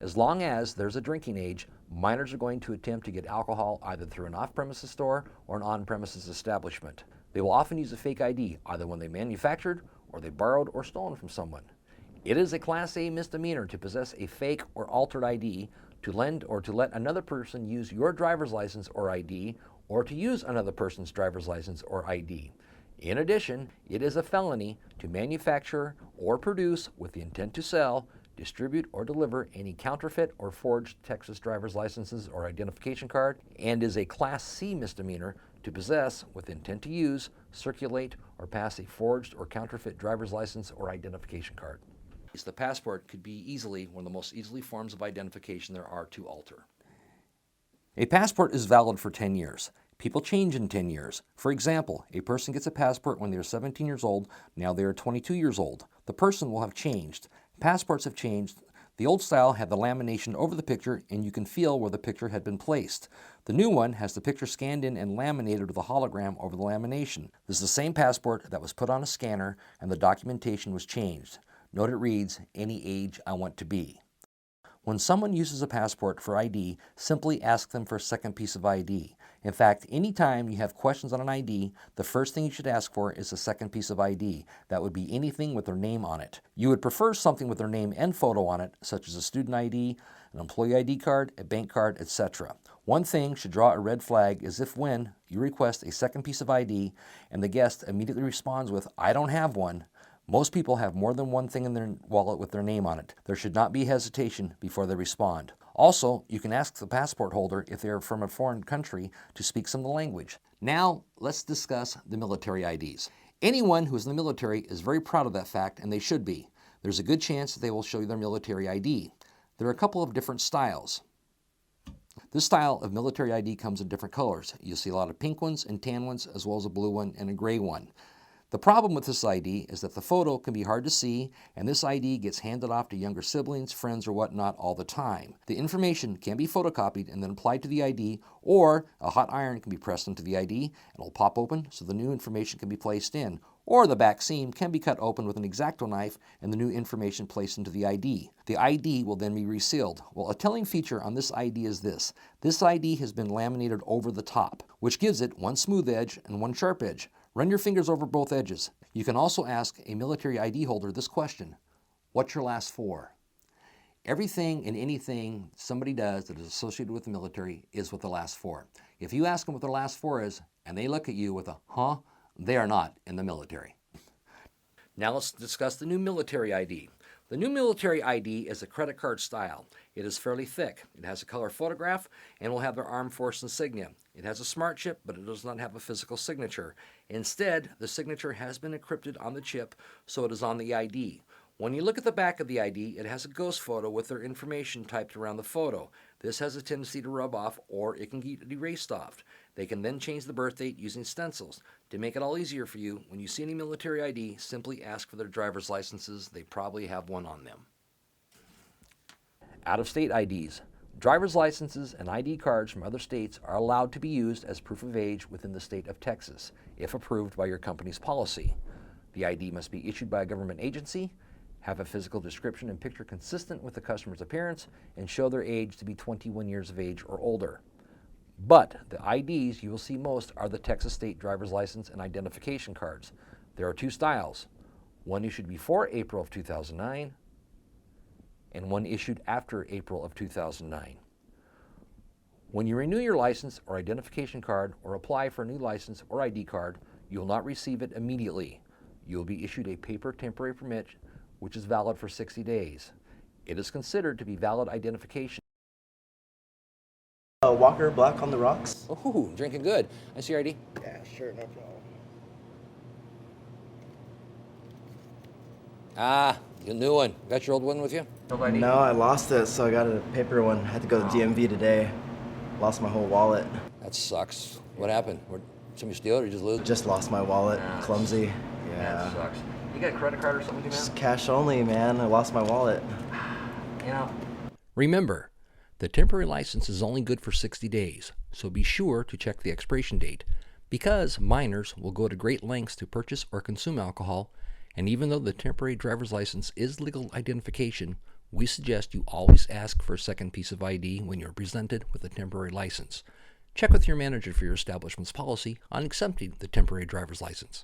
As long as there's a drinking age, minors are going to attempt to get alcohol either through an off-premises store or an on-premises establishment. They will often use a fake ID, either when they manufactured or they borrowed or stolen from someone. It is a Class A misdemeanor to possess a fake or altered ID, to lend or to let another person use your driver's license or ID, or to use another person's driver's license or ID. In addition, it is a felony to manufacture or produce with the intent to sell, distribute, or deliver any counterfeit or forged Texas driver's licenses or identification card, and is a Class C misdemeanor to possess with intent to use, circulate, or pass a forged or counterfeit driver's license or identification card. The passport could be easily one of the most easily forms of identification there are to alter. A passport is valid for 10 years. People change in 10 years. For example, a person gets a passport when they are 17 years old, now they are 22 years old. The person will have changed. Passports have changed. The old style had the lamination over the picture, and you can feel where the picture had been placed. The new one has the picture scanned in and laminated with a hologram over the lamination. This is the same passport that was put on a scanner, and the documentation was changed. Note it reads, "Any age I want to be." When someone uses a passport for ID, simply ask them for a second piece of ID. In fact, anytime you have questions on an ID, the first thing you should ask for is a second piece of ID. That would be anything with their name on it. You would prefer something with their name and photo on it, such as a student ID, an employee ID card, a bank card, etc. One thing should draw a red flag is if when you request a second piece of ID and the guest immediately responds with, "I don't have one." Most people have more than one thing in their wallet with their name on it. There should not be hesitation before they respond. Also, you can ask the passport holder if they are from a foreign country to speak some of the language. Now, let's discuss the military IDs. Anyone who is in the military is very proud of that fact, and they should be. There's a good chance that they will show you their military ID. There are a couple of different styles. This style of military ID comes in different colors. You'll see a lot of pink ones and tan ones, as well as a blue one and a gray one. The problem with this ID is that the photo can be hard to see, and this ID gets handed off to younger siblings, friends, or whatnot all the time. The information can be photocopied and then applied to the ID, or a hot iron can be pressed into the ID and it'll pop open so the new information can be placed in, or the back seam can be cut open with an X-Acto knife and the new information placed into the ID. The ID will then be resealed. Well, a telling feature on this ID is this. This ID has been laminated over the top, which gives it one smooth edge and one sharp edge. Run your fingers over both edges. You can also ask a military ID holder this question: what's your last four? Everything and anything somebody does that is associated with the military is with the last four. If you ask them what their last four is, and they look at you with a huh, they are not in the military. Now let's discuss the new military ID. The new military ID is a credit card style. It is fairly thick. It has a color photograph and will have their armed force insignia. It has a smart chip, but it does not have a physical signature. Instead, the signature has been encrypted on the chip, so it is on the ID. When you look at the back of the ID, it has a ghost photo with their information typed around the photo. This has a tendency to rub off, or it can get erased off. They can then change the birth date using stencils. To make it all easier for you, when you see any military ID, simply ask for their driver's licenses. They probably have one on them. Out-of-state IDs. Driver's licenses and ID cards from other states are allowed to be used as proof of age within the state of Texas, if approved by your company's policy. The ID must be issued by a government agency, have a physical description and picture consistent with the customer's appearance, and show their age to be 21 years of age or older. But the IDs you will see most are the Texas state driver's license and identification cards. There are two styles, one issued before April of 2009 and one issued after April of 2009. When you renew your license or identification card or apply for a new license or ID card, you will not receive it immediately. You will be issued a paper temporary permit which is valid for 60 days. It is considered to be valid identification. Walker Black on the rocks. Oh, drinking good. I see your ID. Yeah, sure, no problem. Ah, the new one. Got your old one with you? No, I lost it, so I got a paper one. I had to go to DMV today. Lost my whole wallet. That sucks. What happened? Somebody steal it or you just lose it? Just lost my wallet. Clumsy. That sucks. You got a credit card or something, man? Just cash only, man. I lost my wallet. You know. Remember, the temporary license is only good for 60 days, so be sure to check the expiration date, because minors will go to great lengths to purchase or consume alcohol, and even though the temporary driver's license is legal identification, we suggest you always ask for a second piece of ID when you're presented with a temporary license. Check with your manager for your establishment's policy on accepting the temporary driver's license.